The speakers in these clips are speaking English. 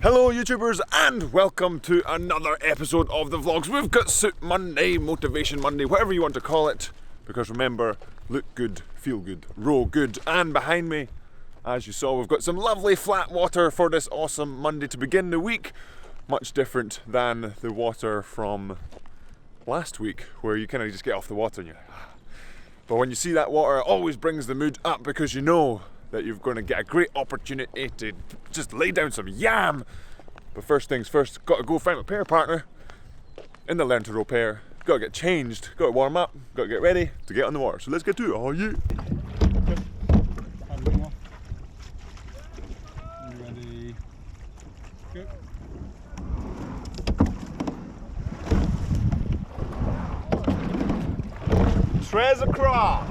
Hello YouTubers and welcome to another episode of the vlogs. We've got Suit Monday, Motivation Monday, whatever you want to call it. Because remember, look good, feel good, row good. And behind me, as you saw, we've got some lovely flat water for this awesome Monday to begin the week. Much different than the water from last week where you kind of just get off the water and you're like, ah. But when you see that water, it always brings the mood up because you know that you're going to get a great opportunity to just lay down some yam. But first things first, got to go find my pair partner in the Learn to Row pair. Got to get changed, got to warm up, got to get ready to get on the water. So let's get to it. Oh yeah. Ready, go. Treads across.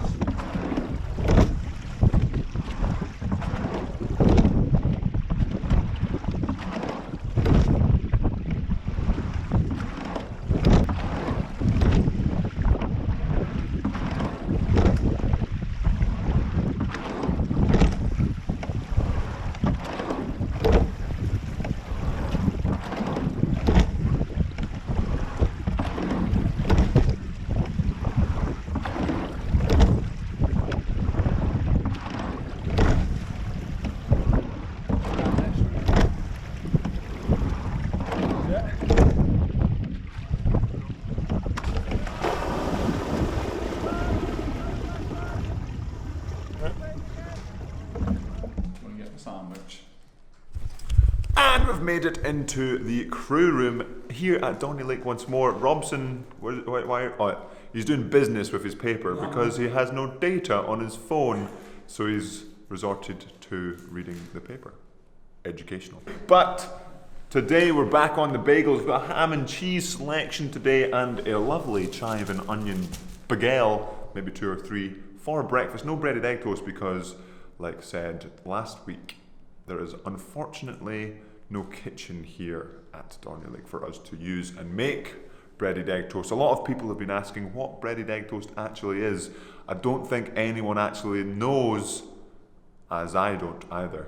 And we've made it into the crew room here at Donny Lake once more. Robson, he's doing business with his paper because he has no data on his phone, so he's resorted to reading the paper. Educational. But today we're back on the bagels. We've got a ham and cheese selection today and a lovely chive and onion bagel, maybe 2 or 3 for breakfast. No breaded egg toast because, like I said last week, there is unfortunately no kitchen here at Donny Lake for us to use and make breaded egg toast. A lot of people have been asking what breaded egg toast actually is. I don't think anyone actually knows, as I don't either.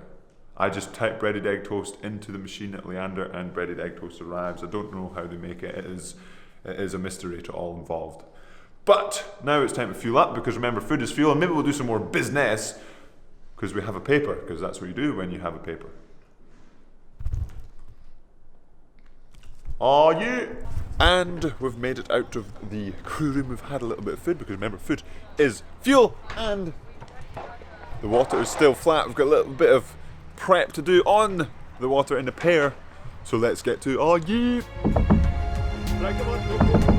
I just type breaded egg toast into the machine at Leander and breaded egg toast arrives. I don't know how they make it. It is a mystery to all involved. But now it's time to fuel up because remember, food is fuel, and maybe we'll do some more business because we have a paper, because that's what you do when you have a paper. Oh yeah! And we've made it out of the crew room. We've had a little bit of food because remember, food is fuel, and the water is still flat. We've got a little bit of prep to do on the water in the pair. So let's get to oh yeah! Right, come on, go.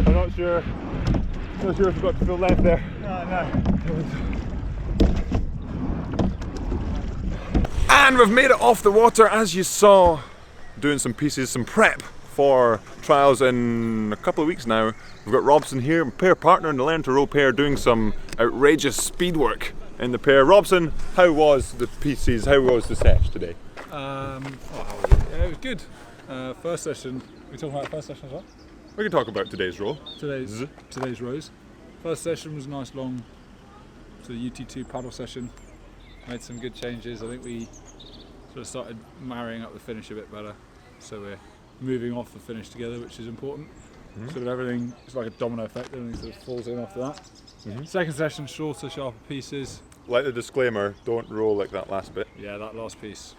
I'm not sure if we've got to full length there. And we've made it off the water, as you saw, doing some pieces, some prep for trials in a couple of weeks now. We've got Robson here, pair partner in the Learn to Row pair, doing some outrageous speed work in the pair. Robson, how was the pieces, how was the sesh today? Yeah, it was good. First session, we talking about first session as well? We can talk about today's row. Today's rows. First session was a nice long to the UT2 paddle session. Made some good changes. I think we sort of started marrying up the finish a bit better. So we're moving off the finish together, which is important. Sort of everything, it's like a domino effect, everything sort of falls in after that. Second session, shorter, sharper pieces. Like the disclaimer, don't roll like that last bit. Yeah, that last piece.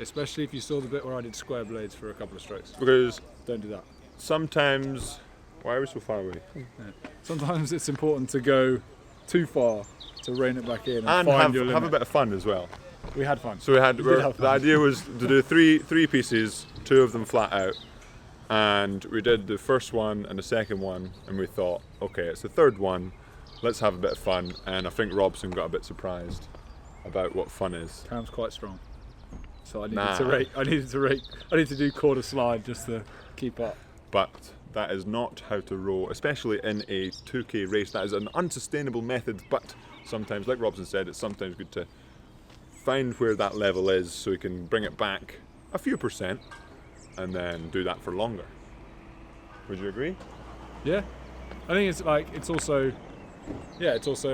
Especially if you saw the bit where I did square blades for a couple of strokes. Because Don't do that. sometimes, why are we so far away? Yeah. Sometimes it's important to go too far to rein it back in and, And find your have limit. a bit of fun as well. We had fun. So we had, did have the fun. idea was to do three pieces, two of them flat out, and we did the first one and the second one, and we thought, okay, it's the third one, let's have a bit of fun. And I think Robson got a bit surprised about what fun is. Cam's quite strong, so I needed Nah. to rake. I needed to do quarter slide just to keep up. But that is not how to row, especially in a 2K race. That is an unsustainable method, but sometimes, like Robson said, it's sometimes good to find where that level is so you can bring it back a few percent and then do that for longer. Would you agree? Yeah, I think it's also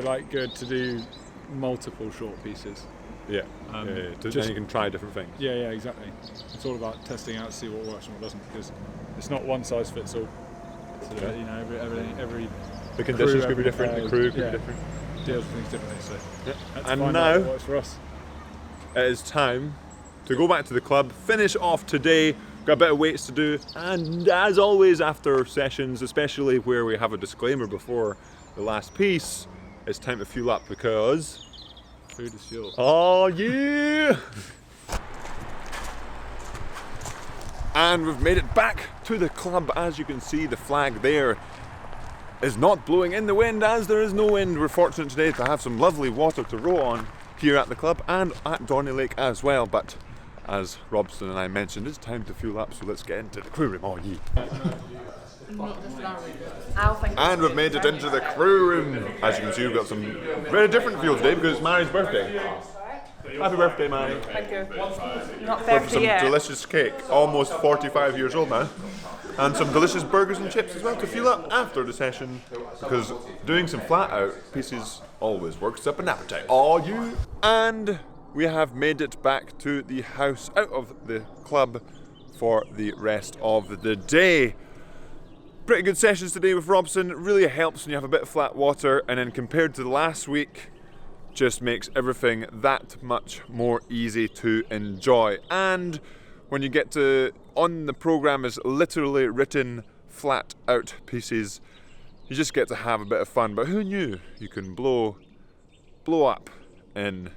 like good to do multiple short pieces. Yeah. Um, Then just- you can try different things. Yeah, exactly. It's all about testing out to see what works and what doesn't, because it's not one size fits all. So Yeah. you know, every The conditions could be every different, the pair, crew could yeah, be different. deals with things differently. So Yeah. let's And find now out what works for us. it is time to go back to the club, finish off today. Got a bit of weights to do, and as always after sessions, especially where we have a disclaimer before the last piece, it's time to fuel up because Food is fuel. oh yeah! And we've made it back to the club. As you can see, the flag there is not blowing in the wind, as there is no wind. We're fortunate today to have some lovely water to row on here at the club and at Dorney Lake as well. But as Robson and I mentioned, it's time to fuel up, so let's get into the crew room. Oh yeah! And we've made it into the crew room. As you can see, we've got some very different fuel today because it's Mary's birthday. Happy birthday, Mary. Thank you. Not For 30 some yet. delicious cake, almost 45 years old now. And some delicious burgers and chips as well to fuel up after the session, because doing some flat out pieces always works up an appetite. Oh, you! And we have made it back to the house, out of the club for the rest of the day. Pretty good sessions today with Robson. It really helps when you have a bit of flat water, and then compared to the last week, just makes everything that much more easy to enjoy. And when you get to, on the program is literally written flat out pieces, you just get to have a bit of fun. But who knew you can blow up in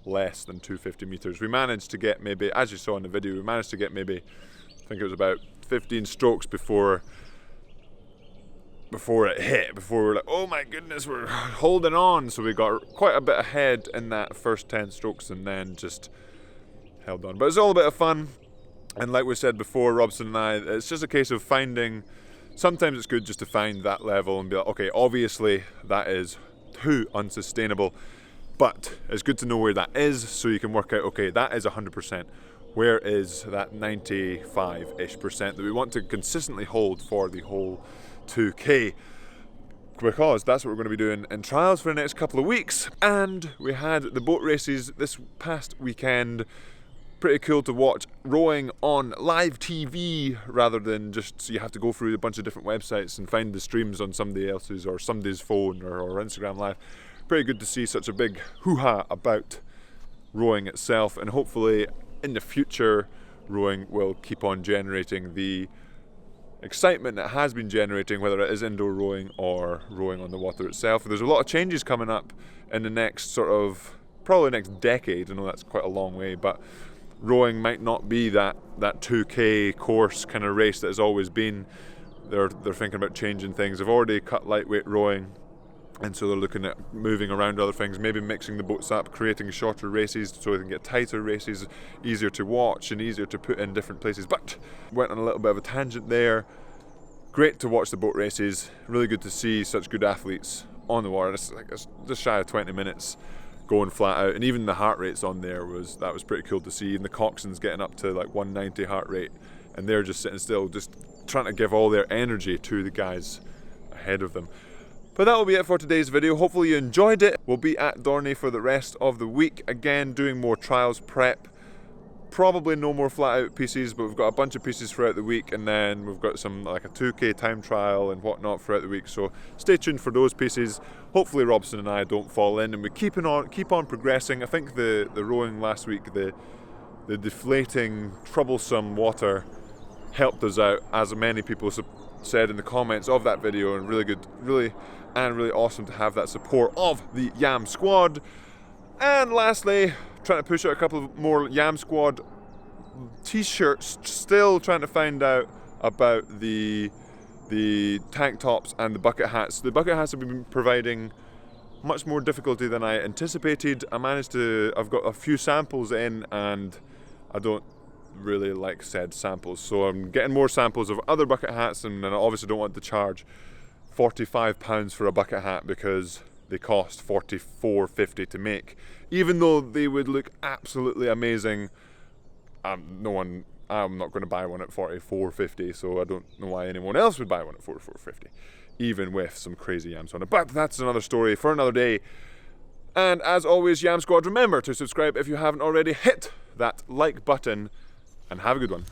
less than 250 meters. We managed to get maybe, as you saw in the video, we managed to get maybe, I think it was about 15 strokes before it hit, before we were like, oh my goodness, we're holding on. So we got quite a bit ahead in that first 10 strokes and then just held on. But it's all a bit of fun. And like we said before, Robson and I, it's just a case of finding, sometimes it's good just to find that level and be like, okay, obviously that is too unsustainable, but it's good to know where that is so you can work out, okay, that is 100%. Where is that 95-ish percent that we want to consistently hold for the whole 2K, because that's what we're going to be doing in trials for the next couple of weeks. And we had the boat races this past weekend. Pretty cool to watch rowing on live TV rather than just, so you have to go through a bunch of different websites and find the streams on somebody else's or somebody's phone or Instagram live. Pretty good to see such a big hoo-ha about rowing itself, and hopefully in the future rowing will keep on generating the excitement it has been generating, whether it is indoor rowing or rowing on the water itself. There's a lot of changes coming up in the next probably next decade. I know that's quite a long way, but rowing might not be that 2K course kind of race that has always been. They're thinking about changing things. They've already cut lightweight rowing, and so they're looking at moving around other things, maybe mixing the boats up, creating shorter races so they can get tighter races, easier to watch and easier to put in different places. But went on a little bit of a tangent there. Great to watch the boat races. Really good to see such good athletes on the water. It's just shy of 20 minutes going flat out, and even the heart rates on there was pretty cool to see. And the coxswains getting up to like 190 heart rate, and they're just sitting still, just trying to give all their energy to the guys ahead of them. But that will be it for today's video. Hopefully you enjoyed it. We'll be at Dorney for the rest of the week, again doing more trials prep. Probably no more flat out pieces, but we've got a bunch of pieces throughout the week, and then we've got some like a 2K time trial and whatnot throughout the week, so stay tuned for those pieces. Hopefully Robson and I don't fall in, and we keep on progressing. I think the rowing last week, the deflating troublesome water helped us out, as many people said in the comments of that video, and really awesome to have that support of the Yam squad. And lastly, trying to push out a couple of more Yam Squad t-shirts, still trying to find out about the tank tops and the bucket hats. The bucket hats have been providing much more difficulty than I anticipated. I've got a few samples in, and I don't really like said samples, so I'm getting more samples of other bucket hats, and I obviously don't want to charge £45 for a bucket hat because they cost $44.50 to make, even though they would look absolutely amazing. I'm not going to buy one at $44.50, so I don't know why anyone else would buy one at $44.50, even with some crazy yams on it. But that's another story for another day. And as always, Yam Squad, remember to subscribe if you haven't already. Hit that like button, and have a good one.